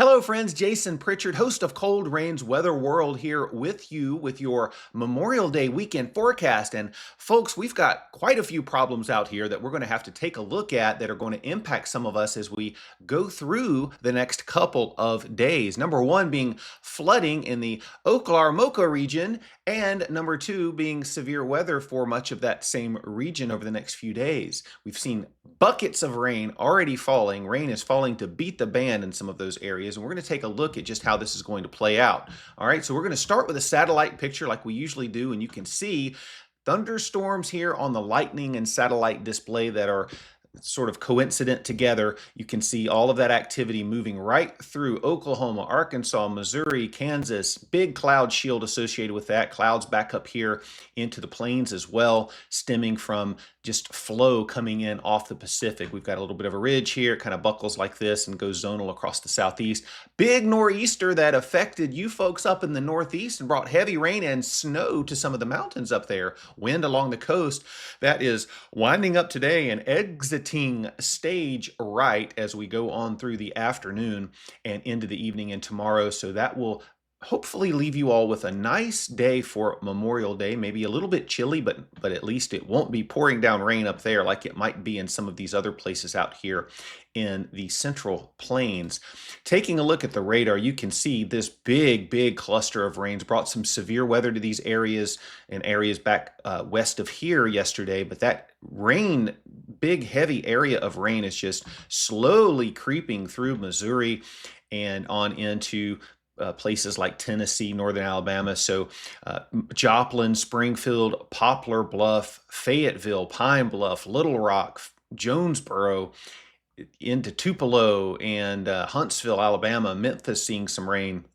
Hello, friends. Jason Pritchard, host of Cold Rain's Weather World, here with you with your Memorial Day weekend forecast. And folks, we've got quite a few problems out here that we're going to have to take a look at that are going to impact some of us as we go through the next couple of days. Number one being flooding in the Oklahoma region, and number two being severe weather for much of that same region over the next few days. We've seen buckets of rain already falling. Rain is falling to beat the band in some of those areas, and we're going to take a look at just how this is going to play out. All right, so we're going to start with a satellite picture like we usually do, and you can see thunderstorms here on the lightning and satellite display that are sort of coincident together. You can see all of that activity moving right through Oklahoma, Arkansas, Missouri, Kansas. Big cloud shield associated with that. Clouds back up here into the plains as well, stemming from just flow coming in off the Pacific. We've got a little bit of a ridge here. It kind of buckles like this and goes zonal across the southeast. Big nor'easter that affected you folks up in the northeast and brought heavy rain and snow to some of the mountains up there. Wind along the coast that is winding up today and exiting stage right as we go on through the afternoon and into the evening and tomorrow. So that will hopefully leave you all with a nice day for Memorial Day. Maybe a little bit chilly, but at least it won't be pouring down rain up there like it might be in some of these other places out here in the Central Plains. Taking a look at the radar, you can see this big cluster of rains brought some severe weather to these areas and areas back west of here yesterday, but that rain, big heavy area of rain is just slowly creeping through Missouri and on into places like Tennessee, northern Alabama. So Joplin, Springfield, Poplar Bluff, Fayetteville, Pine Bluff, Little Rock, Jonesboro, into Tupelo and Huntsville, Alabama, Memphis seeing some rain.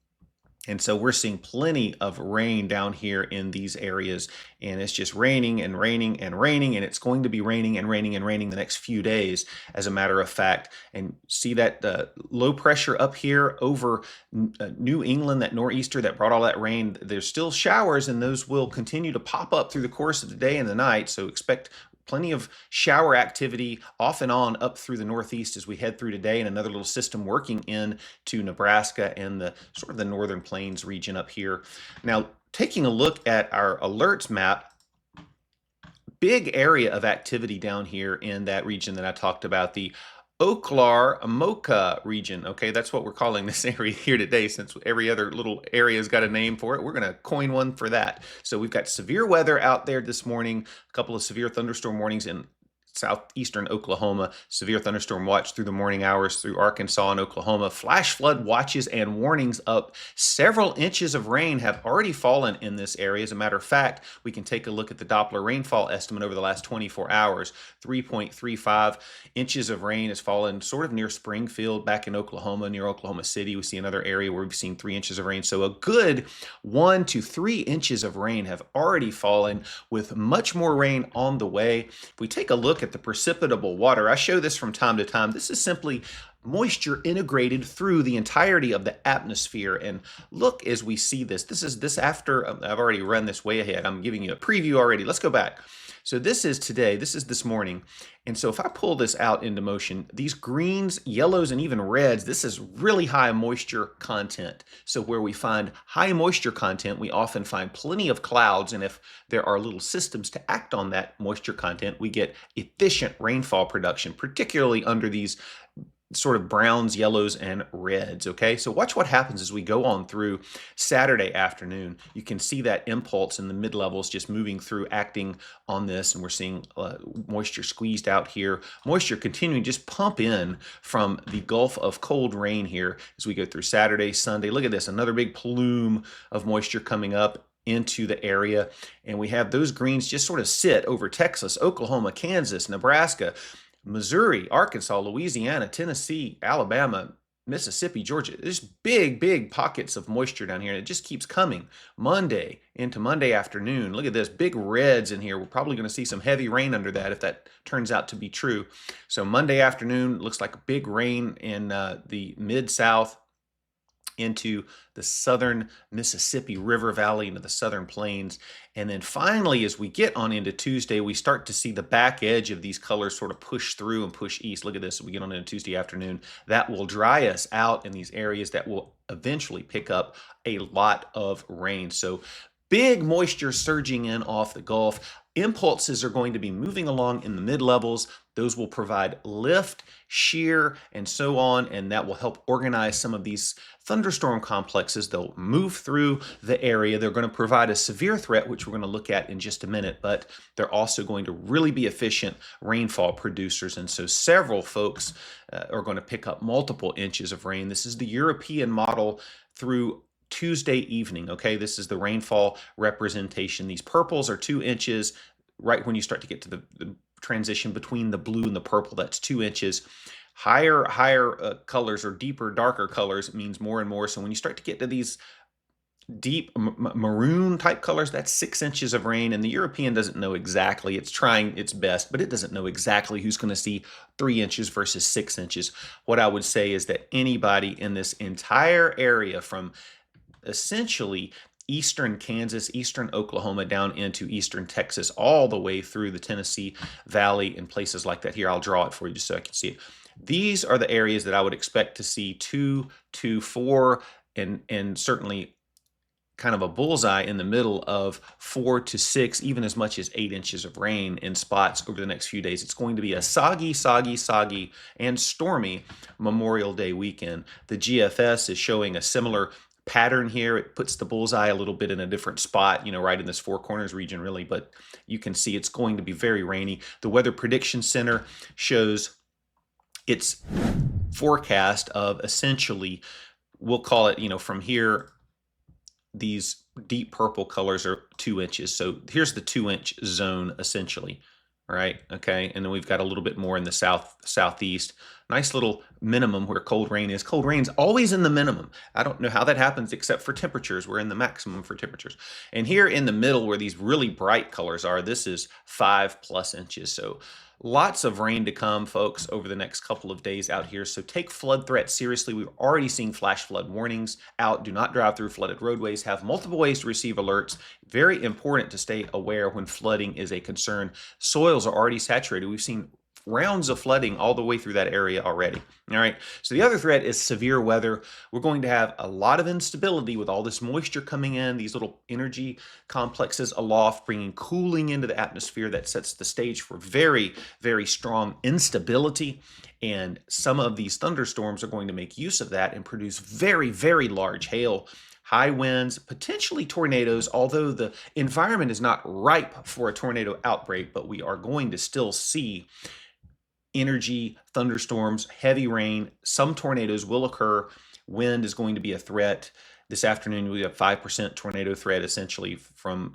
And so we're seeing plenty of rain down here in these areas, and it's just raining and raining and raining, and it's going to be raining and raining and raining the next few days, as a matter of fact. And see that low pressure up here over New England, that nor'easter that brought all that rain. There's still showers, and those will continue to pop up through the course of the day and the night. So expect plenty of shower activity off and on up through the northeast as we head through today, and another little system working in to Nebraska and the sort of the northern plains region up here. Now, taking a look at our alerts map, big area of activity down here in that region that I talked about, the Oklahoma region. Okay, that's what we're calling this area here today, since every other little area has got a name for it. We're going to coin one for that. So we've got severe weather out there this morning, a couple of severe thunderstorm warnings in southeastern Oklahoma, severe thunderstorm watch through the morning hours through Arkansas and Oklahoma, flash flood watches and warnings up. Several inches of rain have already fallen in this area. As a matter of fact, we can take a look at the Doppler rainfall estimate over the last 24 hours. 3.35 inches of rain has fallen sort of near Springfield, back in Oklahoma, near Oklahoma City. We see another area where we've seen 3 inches of rain. So a good 1 to 3 inches of rain have already fallen, with much more rain on the way. If we take a look at the precipitable water, I show this from time to time. This is simply moisture integrated through the entirety of the atmosphere. And look, as we see this, this is after I've already run this way ahead. I'm giving you a preview already. Let's go back. So this is today, this is this morning. And so if I pull this out into motion, these greens, yellows, and even reds, this is really high moisture content. So where we find high moisture content, we often find plenty of clouds. And if there are little systems to act on that moisture content, we get efficient rainfall production, particularly under these sort of browns, yellows, and reds. Okay, so watch what happens as we go on through Saturday afternoon. You can see that impulse in the mid-levels just moving through, acting on this, and we're seeing moisture squeezed out here. Moisture continuing just pump in from the Gulf of cold rain here as we go through Saturday, Sunday. Look at this, another big plume of moisture coming up into the area, and we have those greens just sort of sit over Texas, Oklahoma, Kansas, Nebraska, Missouri, Arkansas, Louisiana, Tennessee, Alabama, Mississippi, Georgia. There's big pockets of moisture down here, and it just keeps coming Monday into Monday afternoon. Look at this, big reds in here. We're probably going to see some heavy rain under that if that turns out to be true. So Monday afternoon looks like big rain in the mid-south. into the southern Mississippi River Valley, into the southern plains. And then finally, as we get on into Tuesday, we start to see the back edge of these colors sort of push through and push east. Look at this. We get on into Tuesday afternoon. That will dry us out in these areas that will eventually pick up a lot of rain. So big moisture surging in off the Gulf. Impulses are going to be moving along in the mid-levels. Those will provide lift, shear, and so on, and that will help organize some of these thunderstorm complexes. They'll move through the area. They're going to provide a severe threat, which we're going to look at in just a minute, but they're also going to really be efficient rainfall producers. And so several folks are going to pick up multiple inches of rain. This is the European model through Tuesday evening. Okay, this is the rainfall representation. These purples are 2 inches. Right when you start to get to the transition between the blue and the purple, that's 2 inches. Higher colors or deeper, darker colors means more and more. So when you start to get to these deep maroon type colors, that's 6 inches of rain. And the European doesn't know exactly. It's trying its best, but it doesn't know exactly who's going to see 3 inches versus 6 inches. What I would say is that anybody in this entire area from essentially eastern Kansas, eastern Oklahoma, down into eastern Texas, all the way through the Tennessee Valley and places like that. Here, I'll draw it for you just so I can see it. These are the areas that I would expect to see 2 to 4 and certainly kind of a bullseye in the middle of 4 to 6, even as much as 8 inches of rain in spots over the next few days. It's going to be a soggy, and stormy Memorial Day weekend. The GFS is showing a similar pattern here. It puts the bullseye a little bit in a different spot, right in this Four Corners region, really, but you can see it's going to be very rainy. The Weather Prediction Center shows its forecast of essentially, we'll call it, from here, these deep purple colors are 2 inches. So here's the 2-inch zone, essentially. Right. Okay. And then we've got a little bit more in the southeast. Nice little minimum where cold rain is. Cold rain's always in the minimum. I don't know how that happens except for temperatures. We're in the maximum for temperatures. And here in the middle where these really bright colors are, this is 5+ inches. So lots of rain to come, folks, over the next couple of days out here. So take flood threats seriously. We're already seeing flash flood warnings out. Do not drive through flooded roadways. Have multiple ways to receive alerts. Very important to stay aware when flooding is a concern. Soils are already saturated. We've seen rounds of flooding all the way through that area already. All right. So the other threat is severe weather. We're going to have a lot of instability with all this moisture coming in, these little energy complexes aloft, bringing cooling into the atmosphere that sets the stage for very, very strong instability. And some of these thunderstorms are going to make use of that and produce very, very large hail, high winds, potentially tornadoes, although the environment is not ripe for a tornado outbreak, but we are going to still see energy, thunderstorms, heavy rain. Some tornadoes will occur. Wind is going to be a threat. This afternoon, we have 5% tornado threat, essentially from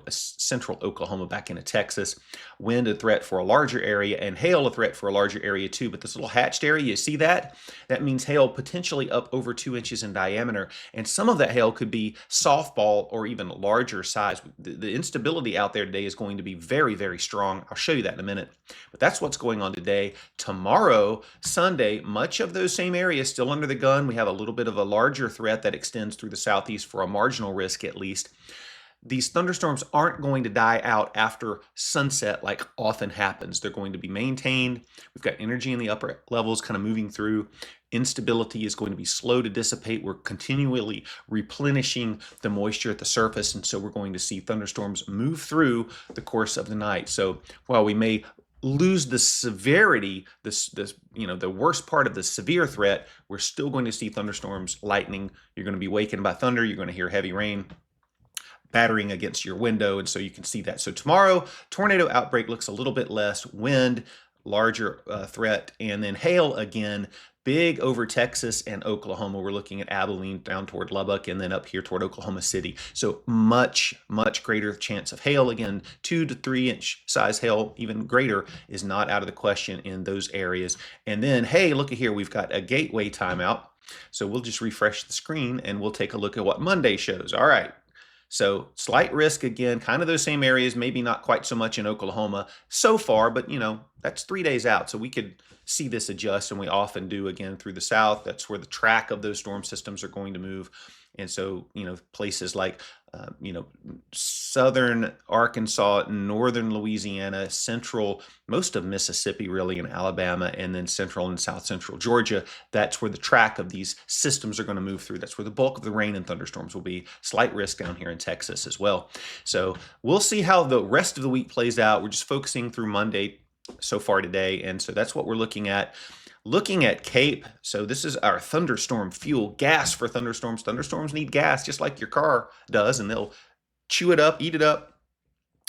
central Oklahoma back into Texas. Wind a threat for a larger area, and hail a threat for a larger area too. But this little hatched area, you see that? That means hail potentially up over 2 inches in diameter, and some of that hail could be softball or even larger size. The instability out there today is going to be very, very strong. I'll show you that in a minute. But that's what's going on today. Tomorrow, Sunday, much of those same areas still under the gun. We have a little bit of a larger threat that extends through the southeast for a marginal risk at least. These thunderstorms aren't going to die out after sunset like often happens. They're going to be maintained. We've got energy in the upper levels kind of moving through. Instability is going to be slow to dissipate. We're continually replenishing the moisture at the surface, and so we're going to see thunderstorms move through the course of the night. So while we may lose the severity, the worst part of the severe threat, we're still going to see thunderstorms, lightning. You're going to be wakened by thunder. You're going to hear heavy rain battering against your window, and so you can see that. So tomorrow, tornado outbreak looks a little bit less. Wind, larger threat, and then hail again. Big over Texas and Oklahoma. We're looking at Abilene down toward Lubbock and then up here toward Oklahoma City. So much, much greater chance of hail. Again, 2 to 3 inch size hail, even greater, is not out of the question in those areas. And then, hey, look at here. We've got a gateway timeout. So we'll just refresh the screen and we'll take a look at what Monday shows. All right. So slight risk again, kind of those same areas, maybe not quite so much in Oklahoma so far, but that's 3 days out. So we could see this adjust, and we often do again through the south. That's where the track of those storm systems are going to move. And so, places like, southern Arkansas, northern Louisiana, central, most of Mississippi, really, and Alabama, and then central and south central Georgia. That's where the track of these systems are going to move through. That's where the bulk of the rain and thunderstorms will be. Slight risk down here in Texas as well. So we'll see how the rest of the week plays out. We're just focusing through Monday so far today. And so that's what we're looking at. Looking at Cape, so this is our thunderstorm fuel, gas for thunderstorms. Thunderstorms need gas just like your car does, and they'll chew it up, eat it up,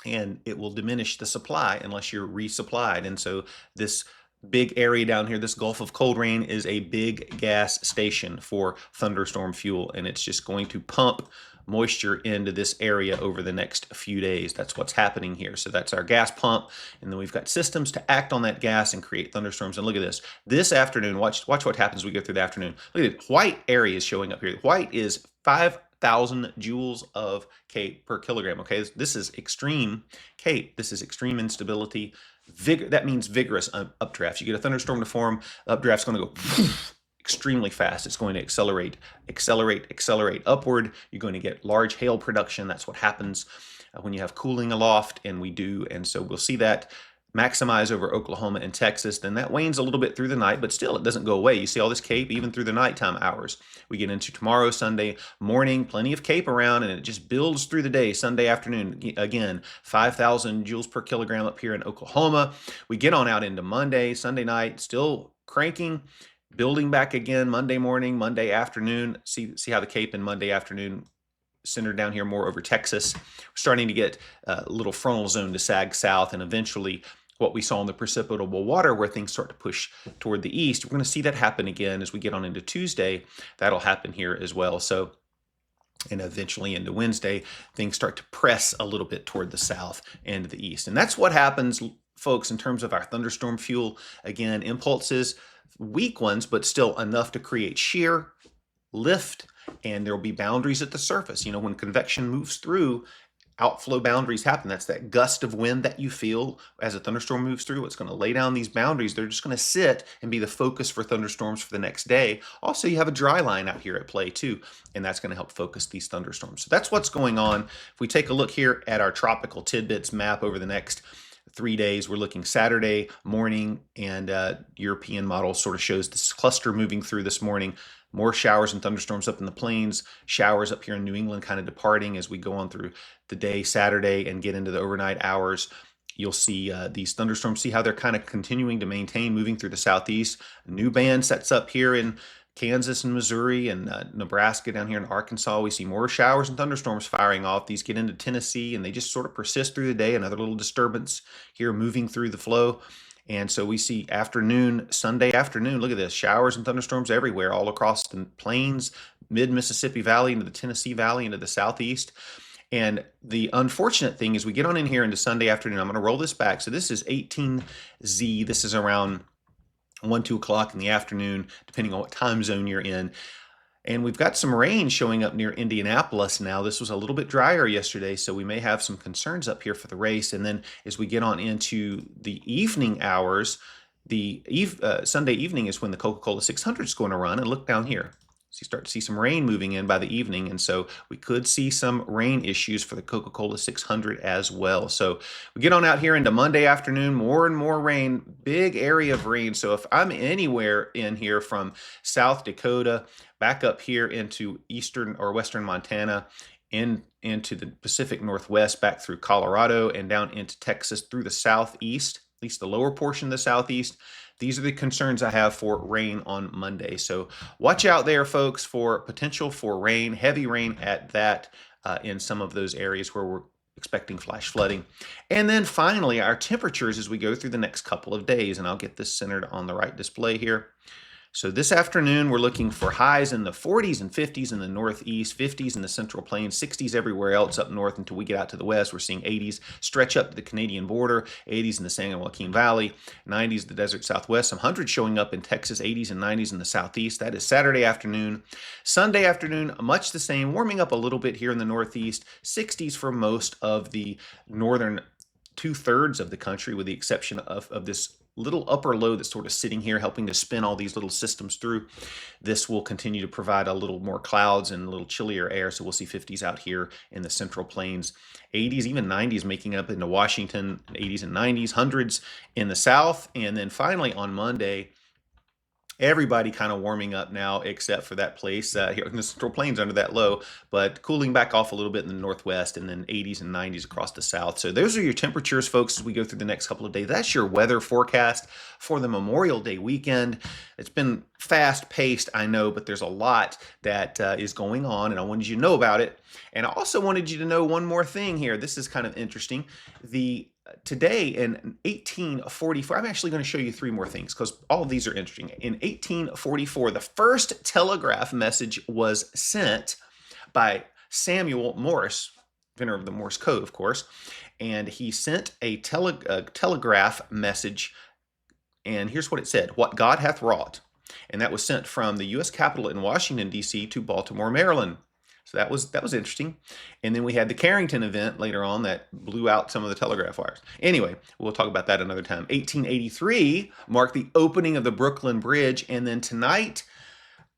and it will diminish the supply unless you're resupplied. And so this big area down here, this Gulf of Cold Rain, is a big gas station for thunderstorm fuel, and it's just going to pump moisture into this area over the next few days. That's what's happening here. So that's our gas pump, and then we've got systems to act on that gas and create thunderstorms. And look at this. This afternoon, watch what happens as we go through the afternoon. Look at it. White area is showing up here. White is 5,000 joules of Cape per kilogram. Okay, this is extreme Cape. This is extreme instability. That means vigorous updrafts. You get a thunderstorm to form, updraft's going to go extremely fast. It's going to accelerate upward. You're going to get large hail production. That's what happens when you have cooling aloft, and we do. And so we'll see that maximize over Oklahoma and Texas. Then that wanes a little bit through the night, but still it doesn't go away. You see all this Cape even through the nighttime hours. We get into tomorrow, Sunday morning, plenty of Cape around, and it just builds through the day. Sunday afternoon, again, 5,000 joules per kilogram up here in Oklahoma. We get on out into Monday, Sunday night, still cranking, building back again Monday morning, Monday afternoon. See how the Cape in Monday afternoon centered down here more over Texas. We're starting to get a little frontal zone to sag south, and eventually what we saw in the precipitable water where things start to push toward the east. We're going to see that happen again as we get on into Tuesday. That'll happen here as well. So, and eventually into Wednesday, things start to press a little bit toward the south and the east. And that's what happens, folks, in terms of our thunderstorm fuel. Again, impulses, weak ones, but still enough to create shear, lift, and there will be boundaries at the surface. When convection moves through, outflow boundaries happen. That's that gust of wind that you feel as a thunderstorm moves through. It's going to lay down these boundaries. They're just going to sit and be the focus for thunderstorms for the next day. Also, you have a dry line out here at play too, and that's going to help focus these thunderstorms. So that's what's going on. If we take a look here at our tropical tidbits map over the next 3 days, we're looking Saturday morning, and European model sort of shows this cluster moving through this morning. More showers and thunderstorms up in the plains, showers up here in New England kind of departing as we go on through the day Saturday and get into the overnight hours. You'll see these thunderstorms, see how they're kind of continuing to maintain, moving through the southeast. A new band sets up here in Kansas and Missouri and Nebraska down here in Arkansas. We see more showers and thunderstorms firing off. These get into Tennessee, and they just sort of persist through the day. Another little disturbance here moving through the flow. And so we see Sunday afternoon, look at this, showers and thunderstorms everywhere, all across the plains, mid-Mississippi Valley, into the Tennessee Valley, into the southeast. And the unfortunate thing is we get on in here into Sunday afternoon. I'm going to roll this back. So this is 18Z. This is around 1, 2 o'clock in the afternoon, depending on what time zone you're in. And we've got some rain showing up near Indianapolis now. This was a little bit drier yesterday, so we may have some concerns up here for the race. And then as we get on into the evening hours, Sunday evening is when the Coca-Cola 600 is going to run. And look down here. So you start to see some rain moving in by the evening. And so we could see some rain issues for the Coca-Cola 600 as well. So we get on out here into Monday afternoon, more and more rain, big area of rain. So if I'm anywhere in here from South Dakota, back up here into eastern or western Montana, into the Pacific Northwest, back through Colorado and down into Texas through the southeast, at least the lower portion of the southeast, these are the concerns I have for rain on Monday. So watch out there, folks, for potential for rain, heavy rain at that in some of those areas where we're expecting flash flooding. And then finally, our temperatures as we go through the next couple of days, and I'll get this centered on the right display here. So this afternoon, we're looking for highs in the 40s and 50s in the northeast, 50s in the central plains, 60s everywhere else up north until we get out to the west. We're seeing 80s stretch up to the Canadian border, 80s in the San Joaquin Valley, 90s the desert southwest, some hundreds showing up in Texas, 80s and 90s in the southeast. That is Saturday afternoon. Sunday afternoon, much the same, warming up a little bit here in the northeast, 60s for most of the northern 2/3 of the country, with the exception of this little upper low that's sort of sitting here helping to spin all these little systems through. This will continue to provide a little more clouds and a little chillier air. So we'll see 50s out here in the central plains, 80s, even 90s making up into Washington, 80s and 90s, hundreds in the south. And then finally on Monday, everybody kind of warming up now, except for that place here in the Central Plains under that low, but cooling back off a little bit in the northwest, and then 80s and 90s across the south. So those are your temperatures, folks, as we go through the next couple of days. That's your weather forecast for the Memorial Day weekend. It's been fast paced, I know, but there's a lot that is going on, and I wanted you to know about it. And I also wanted you to know one more thing here. This is kind of interesting. Today in 1844, I'm actually going to show you three more things because all of these are interesting. In 1844, the first telegraph message was sent by Samuel Morse, inventor of the Morse code, of course, and he sent a telegraph message, and here's what it said: "What God hath wrought," and that was sent from the U.S. Capitol in Washington, D.C. to Baltimore, Maryland. So that was interesting. And then we had the Carrington event later on that blew out some of the telegraph wires. Anyway, we'll talk about that another time. 1883 marked the opening of the Brooklyn Bridge. And then tonight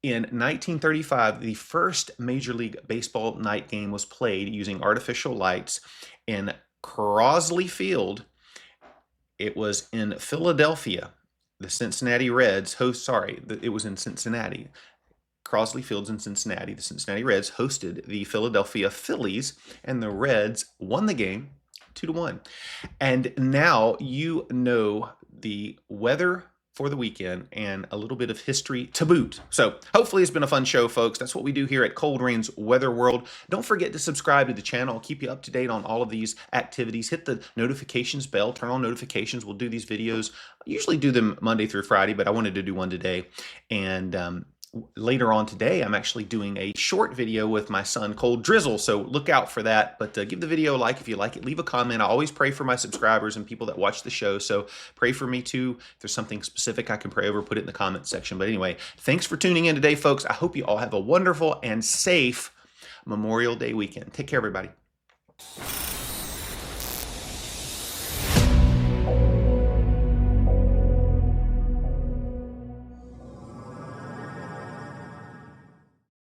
in 1935, the first Major League Baseball night game was played using artificial lights in Crosley Field. It was in Philadelphia. The Cincinnati Reds it was in Cincinnati. Crosley Field's in Cincinnati. The Cincinnati Reds hosted the Philadelphia Phillies, and the Reds won the game 2-1. And now you know the weather for the weekend and a little bit of history to boot. So hopefully it's been a fun show, folks. That's what we do here at Cold Rain's Weather World. Don't forget to subscribe to the channel. I'll keep you up to date on all of these activities. Hit the notifications bell, turn on notifications. We'll do these videos. I usually do them Monday through Friday, but I wanted to do one today. And later on today, I'm actually doing a short video with my son, Cold Drizzle, so look out for that. But give the video a like if you like it. Leave a comment. I always pray for my subscribers and people that watch the show, so pray for me too. If there's something specific I can pray over, put it in the comment section. But anyway, thanks for tuning in today, folks. I hope you all have a wonderful and safe Memorial Day weekend. Take care, everybody.